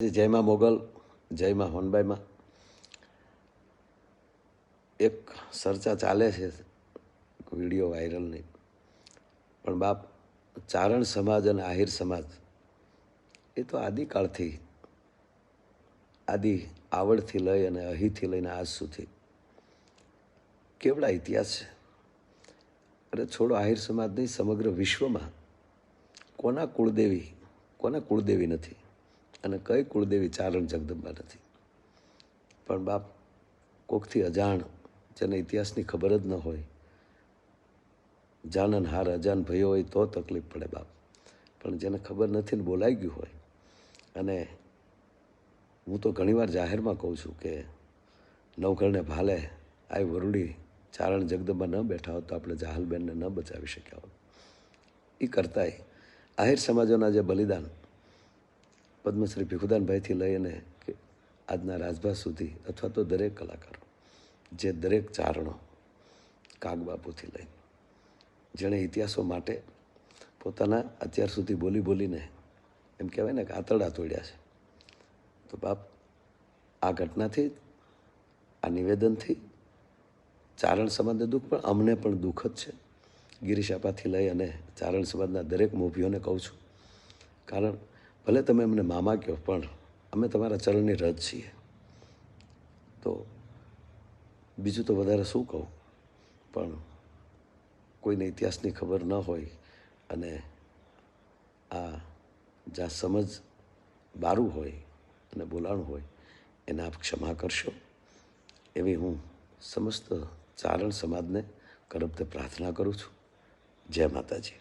જય માં મોગલ, જય માં હોનબાઈમાં એક ચર્ચા ચાલે છે, વિડીયો વાયરલ નહીં, પણ બાપ ચારણ સમાજ અને આહિર સમાજ એ તો આદિકાળથી આદિ આવડથી લઈ અને અહીંથી લઈને આજ સુધી કેવડા ઇતિહાસ છે. અરે છોડો આહિર સમાજ નહીં, સમગ્ર વિશ્વમાં કોના કુળદેવી નથી અને કઈ કુળદેવી ચારણ જગદંબા નથી. પણ બાપ કોકથી અજાણ, જેને ઇતિહાસની ખબર જ ન હોય, જાનન હાર અજાન ભયો હોય તો તકલીફ પડે બાપ. પણ જેને ખબર નથી ને બોલાઈ ગયું હોય, અને હું તો ઘણીવાર જાહેરમાં કહું છું કે નવઘરને ભાલે આ વરુડી ચારણ જગદંબા ન બેઠા હોત તો આપણે જાહલબેનને ન બચાવી શક્યા હોત. એ કરતાંય આહિર સમાજોના જે બલિદાન પદ્મશ્રી ભીખુદાનભાઈથી લઈ અને આજના રાજભા સુધી, અથવા તો દરેક કલાકારો, જે દરેક ચારણો કાગબાપુથી લઈને જેણે ઇતિહાસો માટે પોતાના અત્યાર સુધી બોલીને એમ કહેવાય ને કે આંતરડા તોડ્યા છે. તો બાપ આ ઘટનાથી, આ નિવેદનથી ચારણ સમાજને દુઃખ, પણ અમને પણ દુઃખ જ છે. ગિરીશ આપાથી લઈ અને ચારણ સમાજના દરેક મોભીઓને કહું છું, કારણ ભલે તમે અમને મામા કહો, પણ અમે તમારા ચરણની રજ છીએ. તો બીજું તો વધારે શું કહું, પણ કોઈને ઇતિહાસની ખબર ન હોય અને આ જ્યાં સમજ બારું હોય અને બોલાણું હોય એને આપ ક્ષમા કરશો એવી હું સમસ્ત ચારણ સમાજને કરબતે પ્રાર્થના કરું છું. જય માતાજી.